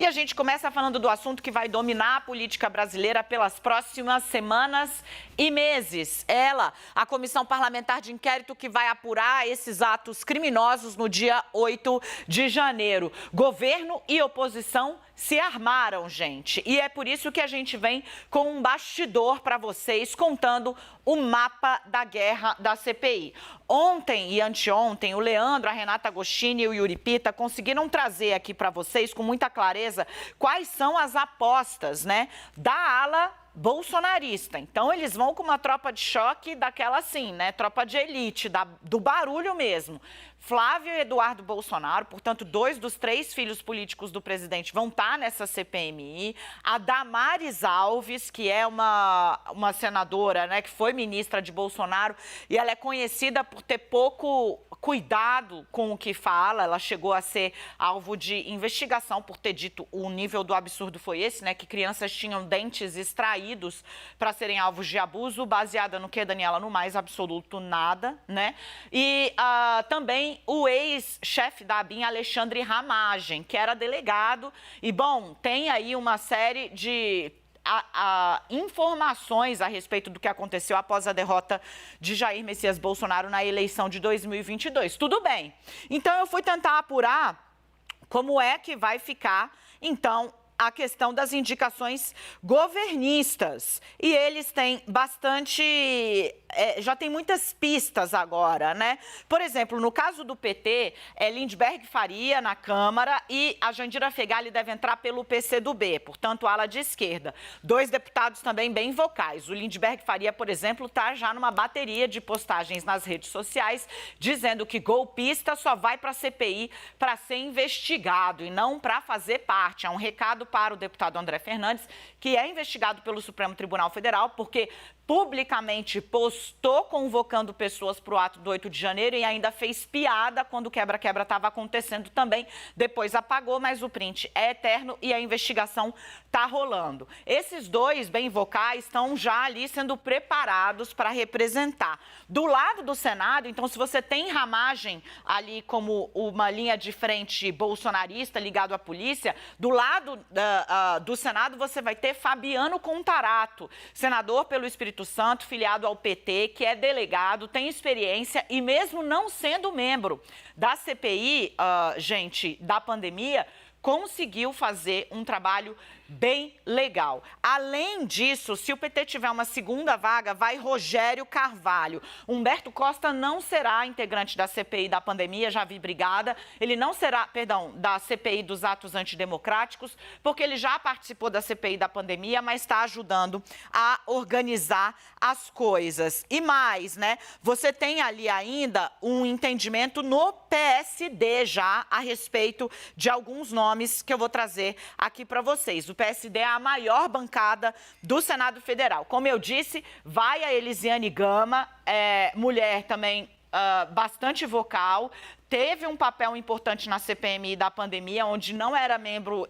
E a gente começa falando do assunto que vai dominar a política brasileira pelas próximas semanas e meses. Ela, a Comissão Parlamentar de Inquérito que vai apurar esses atos criminosos no dia 8 de janeiro. Governo e oposição se armaram, gente. E é por isso que a gente vem com um bastidor para vocês, contando o mapa da guerra da CPI. Ontem e anteontem, o Leandro, a Renata Agostini e o Yuri Pita conseguiram trazer aqui para vocês, com muita clareza, quais são as apostas, né, da ala bolsonarista. Então, eles vão com uma tropa de choque daquela assim, né, tropa de elite, do barulho mesmo. Flávio e Eduardo Bolsonaro, portanto, 2 dos 3 filhos políticos do presidente vão estar nessa CPMI. A Damares Alves, que é uma senadora, né, que foi ministra de Bolsonaro, e ela é conhecida por ter pouco cuidado com o que fala. Ela chegou a ser alvo de investigação por ter dito, o nível do absurdo foi esse, né, que crianças tinham dentes extraídos para serem alvos de abuso, baseada no que, Daniela? No mais absoluto nada, né? E também o ex-chefe da ABIN, Alexandre Ramagem, que era delegado. E, bom, tem aí uma série de informações a respeito do que aconteceu após a derrota de Jair Messias Bolsonaro na eleição de 2022. Tudo bem. Então, eu fui tentar apurar como é que vai ficar, então, a questão das indicações governistas. E eles têm bastante... já tem muitas pistas agora, né? Por exemplo, no caso do PT, Lindbergh Faria na Câmara e a Jandira Fegali deve entrar pelo PCdoB, portanto, ala de esquerda. 2 deputados também bem vocais. O Lindbergh Faria, por exemplo, está já numa bateria de postagens nas redes sociais, dizendo que golpista só vai para a CPI para ser investigado e não para fazer parte. É um recado para o deputado André Fernandes, que é investigado pelo Supremo Tribunal Federal, porque publicamente postou convocando pessoas para o ato do 8 de janeiro e ainda fez piada quando o quebra-quebra estava acontecendo também. Depois apagou, mas o print é eterno e a investigação está rolando. Esses 2 bem vocais estão já ali sendo preparados para representar. Do lado do Senado, então, se você tem Ramagem ali como uma linha de frente bolsonarista ligado à polícia, do lado do Senado você vai ter Fabiano Contarato, senador pelo Espírito Santo, filiado ao PT, que é delegado, tem experiência e mesmo não sendo membro da CPI, gente, da pandemia, conseguiu fazer um trabalho bem legal. Além disso, se o PT tiver uma segunda vaga, vai Rogério Carvalho. Humberto Costa não será integrante da CPI da pandemia, já vi brigada. Ele não será, perdão, da CPI dos atos antidemocráticos, porque ele já participou da CPI da pandemia, mas está ajudando a organizar as coisas. E mais, né? Você tem ali ainda um entendimento no PSD já a respeito de alguns nomes que eu vou trazer aqui para vocês. O PSD é a maior bancada do Senado Federal. Como eu disse, vai a Elisiane Gama, mulher também bastante vocal, teve um papel importante na CPMI da pandemia, onde não era membro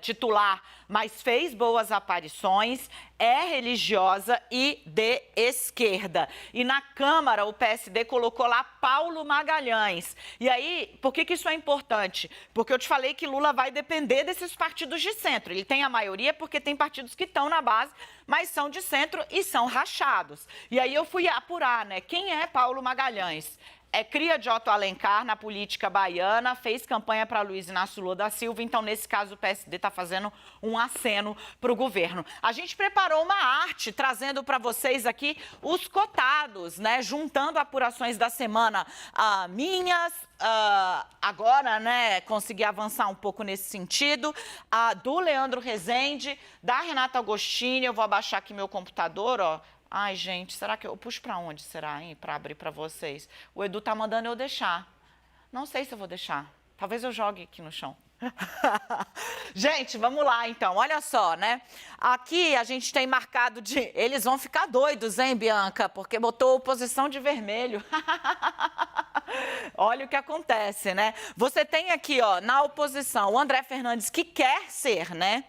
titular, mas fez boas aparições, é religiosa e de esquerda. E na Câmara, o PSD colocou lá Paulo Magalhães. E aí, por que isso é importante? Porque eu te falei que Lula vai depender desses partidos de centro. Ele tem a maioria porque tem partidos que estão na base, mas são de centro e são rachados. E aí eu fui apurar, né? Quem é Paulo Magalhães? É cria de Otto Alencar na política baiana, fez campanha para Luiz Inácio Lula da Silva, então, nesse caso, o PSD está fazendo um aceno para o governo. A gente preparou uma arte trazendo para vocês aqui os cotados, né? Juntando apurações da semana minhas, agora, né, consegui avançar um pouco nesse sentido, do Leandro Rezende, da Renata Agostini. Eu vou abaixar aqui meu computador, ó. Ai, gente, será que eu puxo para onde, será, hein, para abrir para vocês? O Edu tá mandando eu deixar. Não sei se eu vou deixar. Talvez eu jogue aqui no chão. Gente, vamos lá, então. Olha só, né? Aqui a gente tem marcado de... Eles vão ficar doidos, hein, Bianca? Porque botou oposição de vermelho. Olha o que acontece, né? Você tem aqui, ó, na oposição, o André Fernandes, que quer ser, né?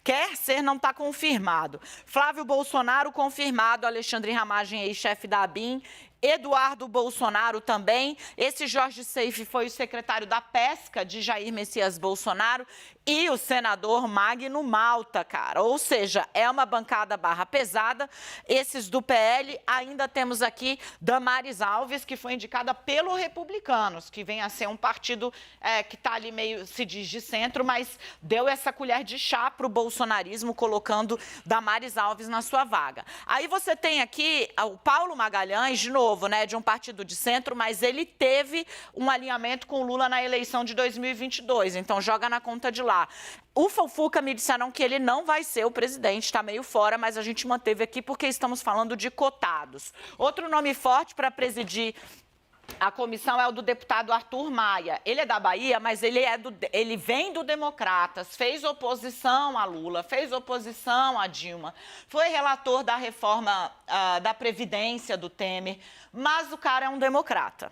Quer ser, não está confirmado. Flávio Bolsonaro confirmado, Alexandre Ramagem, ex-chefe da ABIN, Eduardo Bolsonaro também. Esse Jorge Seife foi o secretário da Pesca de Jair Messias Bolsonaro e o senador Magno Malta, cara. Ou seja, é uma bancada barra pesada. Esses do PL, ainda temos aqui Damares Alves, que foi indicada pelo Republicanos, que vem a ser um partido que está ali meio, se diz de centro, mas deu essa colher de chá para o bolsonarismo, colocando Damares Alves na sua vaga. Aí você tem aqui o Paulo Magalhães, de novo, né, de um partido de centro, mas ele teve um alinhamento com o Lula na eleição de 2022, então joga na conta de lá. O Fufuca me disseram que ele não vai ser o presidente, está meio fora, mas a gente manteve aqui porque estamos falando de cotados. Outro nome forte para presidir a comissão é o do deputado Arthur Maia. Ele é da Bahia, mas ele vem do Democratas, fez oposição a Lula, fez oposição a Dilma, foi relator da reforma da Previdência do Temer, mas o cara é um democrata.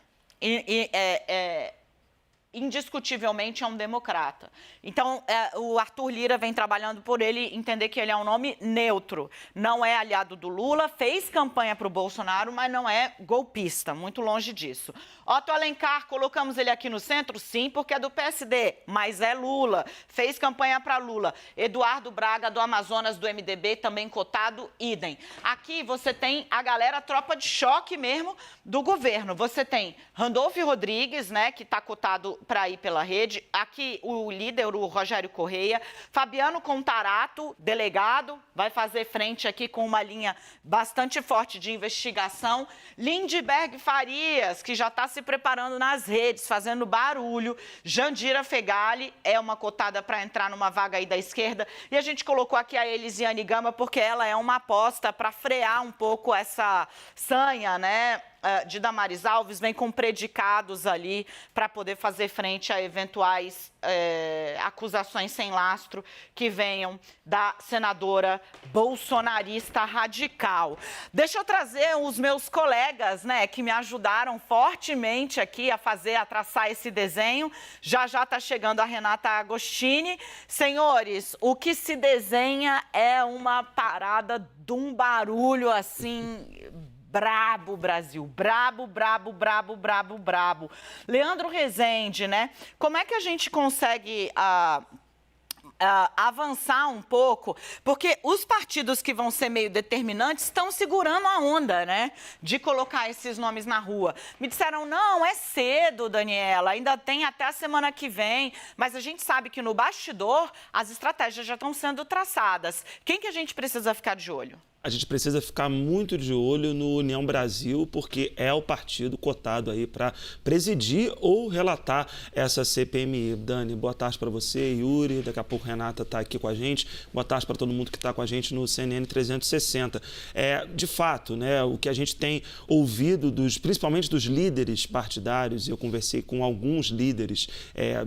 Indiscutivelmente é um democrata. Então, o Arthur Lira vem trabalhando por ele entender que ele é um nome neutro. Não é aliado do Lula, fez campanha para o Bolsonaro, mas não é golpista, muito longe disso. Otto Alencar, colocamos ele aqui no centro? Sim, porque é do PSD, mas é Lula. Fez campanha para Lula. Eduardo Braga, do Amazonas, do MDB, também cotado, idem. Aqui você tem a galera tropa de choque mesmo do governo. Você tem Randolfo Rodrigues, né, que está cotado para ir pela rede. Aqui o líder, o Rogério Correia. Fabiano Contarato, delegado, vai fazer frente aqui com uma linha bastante forte de investigação. Lindbergh Farias, que já está se preparando nas redes, fazendo barulho. Jandira Fegali é uma cotada para entrar numa vaga aí da esquerda. E a gente colocou aqui a Elisiane Gama, porque ela é uma aposta para frear um pouco essa sanha, né, de Damares Alves, vem com predicados ali para poder fazer frente a eventuais acusações sem lastro que venham da senadora bolsonarista radical. Deixa eu trazer os meus colegas, né, que me ajudaram fortemente aqui a traçar esse desenho. Já está chegando a Renata Agostini. Senhores, o que se desenha é uma parada de um barulho assim brabo, Brasil. Brabo, brabo, brabo, brabo, brabo. Leandro Rezende, né? Como é que a gente consegue avançar um pouco? Porque os partidos que vão ser meio determinantes estão segurando a onda, né? De colocar esses nomes na rua. Me disseram, não, é cedo, Daniela, ainda tem até a semana que vem. Mas a gente sabe que no bastidor as estratégias já estão sendo traçadas. Quem que a gente precisa ficar de olho? A gente precisa ficar muito de olho no União Brasil, porque é o partido cotado aí para presidir ou relatar essa CPMI. Dani, boa tarde para você, Yuri, daqui a pouco Renata está aqui com a gente. Boa tarde para todo mundo que está com a gente no CNN 360. De fato, né, o que a gente tem ouvido, principalmente dos líderes partidários, eu conversei com alguns líderes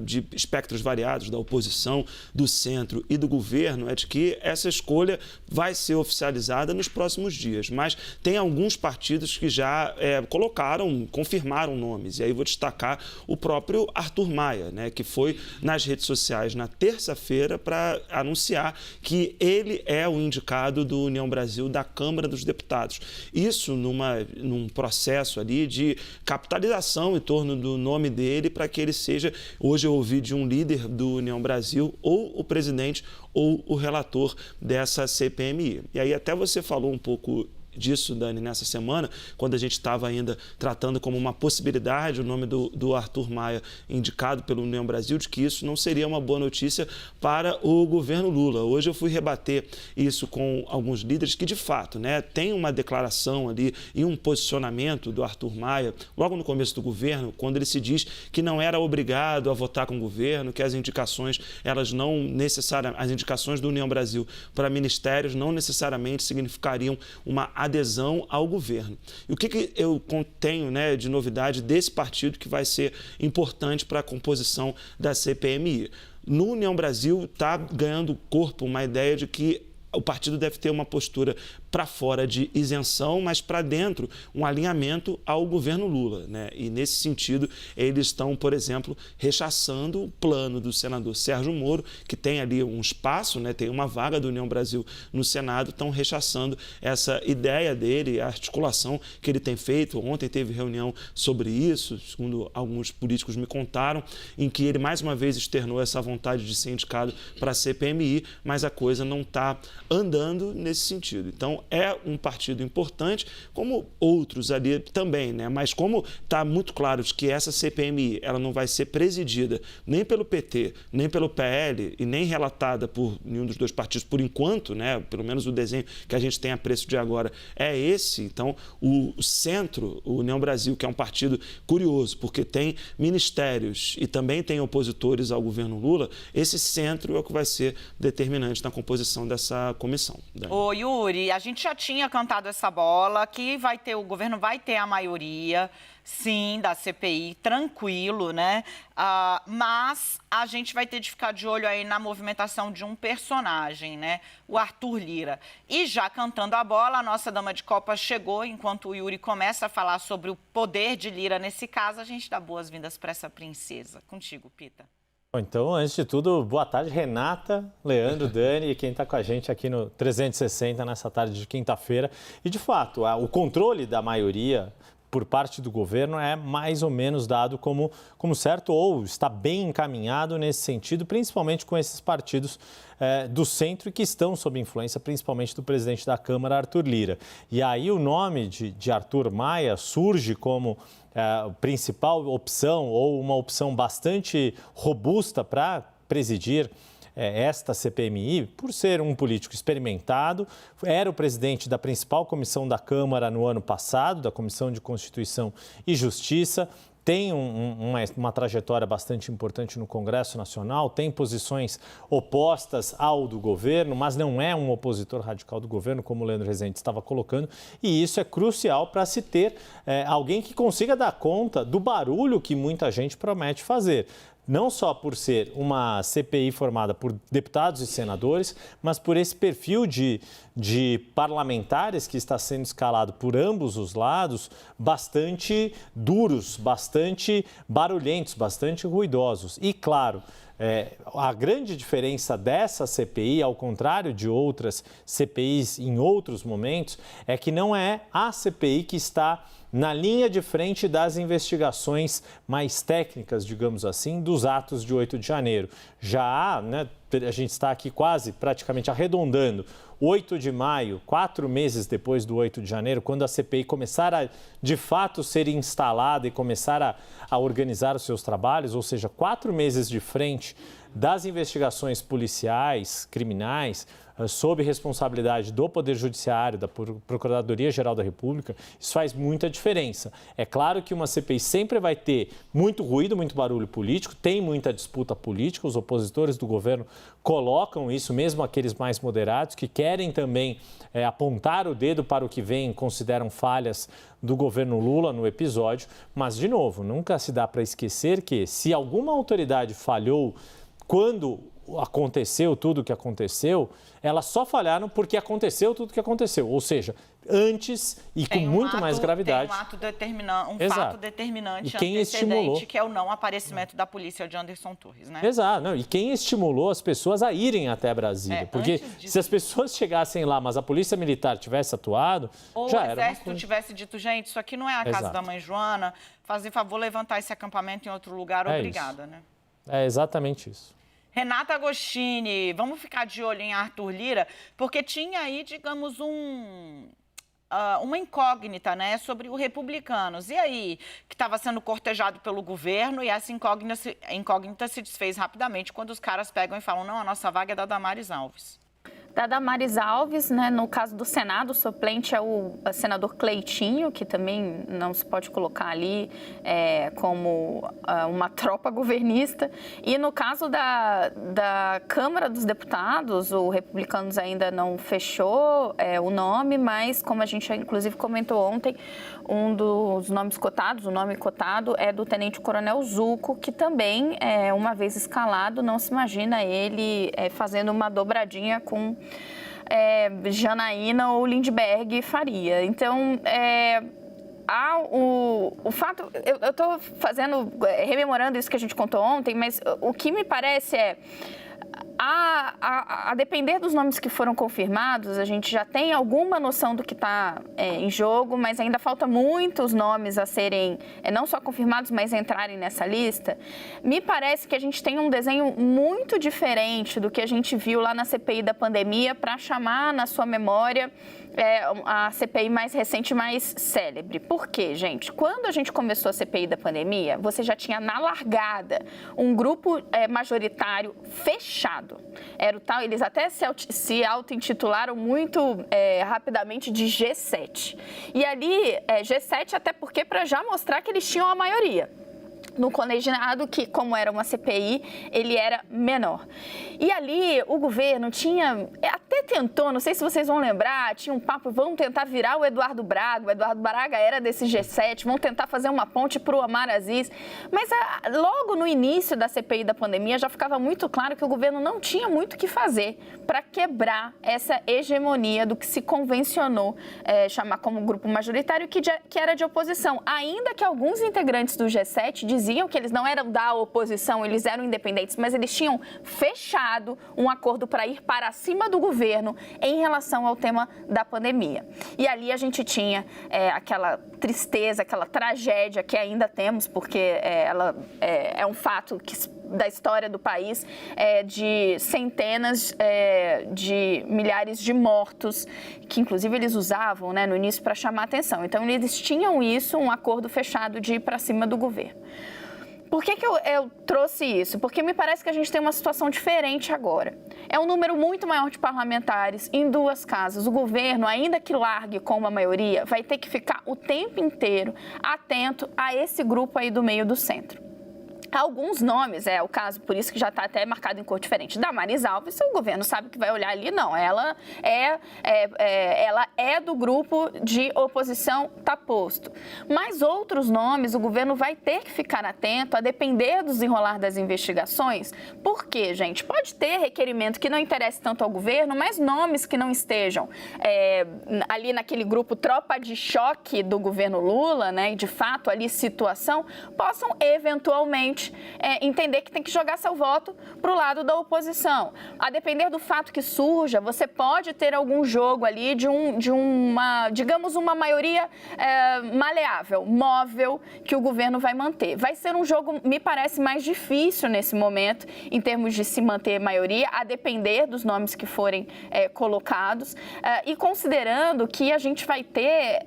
de espectros variados, da oposição, do centro e do governo, é de que essa escolha vai ser oficializada nos próximos dias, mas tem alguns partidos que já confirmaram nomes, e aí vou destacar o próprio Arthur Maia, né, que foi nas redes sociais na terça-feira para anunciar que ele é o indicado do União Brasil da Câmara dos Deputados. Isso num processo ali de capitalização em torno do nome dele para que ele seja, hoje eu ouvi de um líder do União Brasil, ou o presidente ou o relator dessa CPMI. E aí até você falou um pouco disso, Dani, nessa semana, quando a gente estava ainda tratando como uma possibilidade o nome do Arthur Maia indicado pelo União Brasil, de que isso não seria uma boa notícia para o governo Lula. Hoje eu fui rebater isso com alguns líderes que, de fato, né, tem uma declaração ali e um posicionamento do Arthur Maia, logo no começo do governo, quando ele se diz que não era obrigado a votar com o governo, que as indicações, as indicações do União Brasil para ministérios não necessariamente significariam uma adesão ao governo. E o que eu tenho, né, de novidade desse partido que vai ser importante para a composição da CPMI? No União Brasil está ganhando corpo uma ideia de que o partido deve ter uma postura para fora de isenção, mas para dentro um alinhamento ao governo Lula, né? E nesse sentido, eles estão, por exemplo, rechaçando o plano do senador Sérgio Moro, que tem ali um espaço, né? Tem uma vaga do União Brasil no Senado, estão rechaçando essa ideia dele, a articulação que ele tem feito. Ontem teve reunião sobre isso, segundo alguns políticos me contaram, em que ele mais uma vez externou essa vontade de ser indicado para a CPMI, mas a coisa não está andando nesse sentido. Então, é um partido importante, como outros ali também, né? Mas como está muito claro de que essa CPMI ela não vai ser presidida nem pelo PT, nem pelo PL e nem relatada por nenhum dos dois partidos por enquanto, né? Pelo menos o desenho que a gente tem a preço de agora é esse. Então, o Centro, o União Brasil, que é um partido curioso, porque tem ministérios e também tem opositores ao governo Lula, esse centro é o que vai ser determinante na composição dessa comissão. Ô, Yuri, a gente já tinha cantado essa bola, que o governo vai ter a maioria, sim, da CPI, tranquilo, né? Mas a gente vai ter de ficar de olho aí na movimentação de um personagem, né? O Arthur Lira. E já cantando a bola, a nossa dama de Copa chegou. Enquanto o Yuri começa a falar sobre o poder de Lira nesse caso, a gente dá boas-vindas para essa princesa. Contigo, Pita. Então, antes de tudo, boa tarde, Renata, Leandro, Dani e quem está com a gente aqui no 360 nessa tarde de quinta-feira. E, de fato, o controle da maioria por parte do governo é mais ou menos dado como certo ou está bem encaminhado nesse sentido, principalmente com esses partidos do centro que estão sob influência principalmente do presidente da Câmara, Arthur Lira. E aí o nome de Arthur Maia surge como principal opção ou uma opção bastante robusta para presidir esta CPMI, por ser um político experimentado, era o presidente da principal comissão da Câmara no ano passado, da Comissão de Constituição e Justiça, tem uma trajetória bastante importante no Congresso Nacional, tem posições opostas ao do governo, mas não é um opositor radical do governo, como o Leandro Rezende estava colocando, e isso é crucial para se ter alguém que consiga dar conta do barulho que muita gente promete fazer. Não só por ser uma CPI formada por deputados e senadores, mas por esse perfil de parlamentares que está sendo escalado por ambos os lados, bastante duros, bastante barulhentos, bastante ruidosos. E, claro, a grande diferença dessa CPI, ao contrário de outras CPIs em outros momentos, é que não é a CPI que está na linha de frente das investigações mais técnicas, digamos assim, dos atos de 8 de janeiro. Já há, né, a gente está aqui quase, praticamente arredondando, 8 de maio, 4 meses depois do 8 de janeiro, quando a CPI começar a, de fato, ser instalada e começar a organizar os seus trabalhos, ou seja, 4 meses de frente das investigações policiais, criminais, sob responsabilidade do Poder Judiciário, da Procuradoria-Geral da República, isso faz muita diferença. É claro que uma CPI sempre vai ter muito ruído, muito barulho político, tem muita disputa política, os opositores do governo colocam isso, mesmo aqueles mais moderados, que querem também apontar o dedo para o que vem, consideram falhas do governo Lula no episódio, mas, de novo, nunca se dá para esquecer que, se alguma autoridade falhou quando aconteceu tudo o que aconteceu, elas só falharam porque aconteceu tudo o que aconteceu. Ou seja, antes e com muito mais gravidade. Tem fato determinante e quem estimulou, que é o não aparecimento da polícia de Anderson Torres, né? Exato. Não, e quem estimulou as pessoas a irem até Brasília. Porque se as pessoas chegassem lá, mas a polícia militar tivesse atuado, ou já o era exército tivesse dito, gente, isso aqui não é a casa da mãe Joana, fazer favor levantar esse acampamento em outro lugar, obrigada, né? É exatamente isso. Renata Agostini, vamos ficar de olho em Arthur Lira, porque tinha aí, digamos, uma incógnita, né, sobre o Republicanos. E aí, que estava sendo cortejado pelo governo, e essa incógnita se desfez rapidamente quando os caras pegam e falam, não, a nossa vaga é da Damares Alves. Da Damares Alves, né, no caso do Senado, o suplente é o senador Cleitinho, que também não se pode colocar ali como uma tropa governista. E no caso da Câmara dos Deputados, o Republicanos ainda não fechou o nome, mas como a gente inclusive comentou ontem, um dos nomes cotados, o nome cotado é do Tenente Coronel Zuco, que também, uma vez escalado, não se imagina ele fazendo uma dobradinha com Janaína ou Lindbergh faria. Então, o fato, eu estou rememorando isso que a gente contou ontem, mas o que me parece a depender dos nomes que foram confirmados, a gente já tem alguma noção do que está em jogo, mas ainda falta muitos nomes a serem não só confirmados, mas entrarem nessa lista. Me parece que a gente tem um desenho muito diferente do que a gente viu lá na CPI da pandemia para chamar na sua memória a CPI mais recente, mais célebre. Por quê, gente? Quando a gente começou a CPI da pandemia, você já tinha na largada um grupo majoritário fechado. Era o tal, eles até se auto-intitularam muito rapidamente de G7. E ali, G7 até porque para já mostrar que eles tinham a maioria. No colegiado, que como era uma CPI, ele era menor. E ali o governo até tentou, não sei se vocês vão lembrar, tinha um papo, vão tentar virar o Eduardo Braga era desse G7, vão tentar fazer uma ponte para o Omar Aziz, mas logo no início da CPI da pandemia já ficava muito claro que o governo não tinha muito o que fazer para quebrar essa hegemonia do que se convencionou chamar como grupo majoritário, que era de oposição, ainda que alguns integrantes do G7 diziam que eles não eram da oposição, eles eram independentes, mas eles tinham fechado um acordo para ir para cima do governo em relação ao tema da pandemia. E ali a gente tinha aquela tristeza, aquela tragédia que ainda temos, porque ela é um fato da história do país, de centenas de milhares de mortos, que inclusive eles usavam no início para chamar atenção. Então eles tinham um acordo fechado de ir para cima do governo. Por que eu trouxe isso? Porque me parece que a gente tem uma situação diferente agora. É um número muito maior de parlamentares em duas casas. O governo, ainda que largue com uma maioria, vai ter que ficar o tempo inteiro atento a esse grupo aí do meio do centro. Alguns nomes, o caso, por isso que já está até marcado em cor diferente. Damares Alves, o governo sabe que vai olhar ali, não. Ela é do grupo de oposição, está posto. Mas outros nomes, o governo vai ter que ficar atento a depender do desenrolar das investigações. Por quê, gente? Pode ter requerimento que não interesse tanto ao governo, mas nomes que não estejam ali naquele grupo tropa de choque do governo Lula, e de fato ali situação, possam eventualmente entender que tem que jogar seu voto para o lado da oposição. A depender do fato que surja, você pode ter algum jogo ali de uma, digamos, uma maioria maleável, móvel, que o governo vai manter. Vai ser um jogo, me parece, mais difícil nesse momento, em termos de se manter maioria, a depender dos nomes que forem colocados, e considerando que a gente vai ter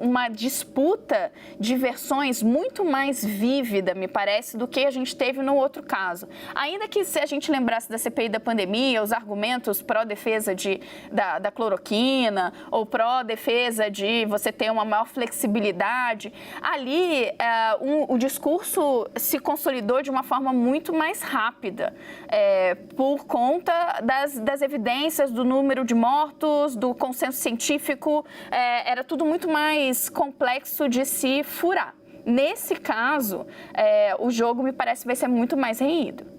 uma disputa de versões muito mais vívida, me parece, do que a gente teve no outro caso. Ainda que se a gente lembrasse da CPI da pandemia, os argumentos pró-defesa da cloroquina ou pró-defesa de você ter uma maior flexibilidade, ali o discurso se consolidou de uma forma muito mais rápida, por conta das evidências, do número de mortos, do consenso científico, era tudo muito mais complexo de se furar. Nesse caso, o jogo, me parece, vai ser muito mais renhido.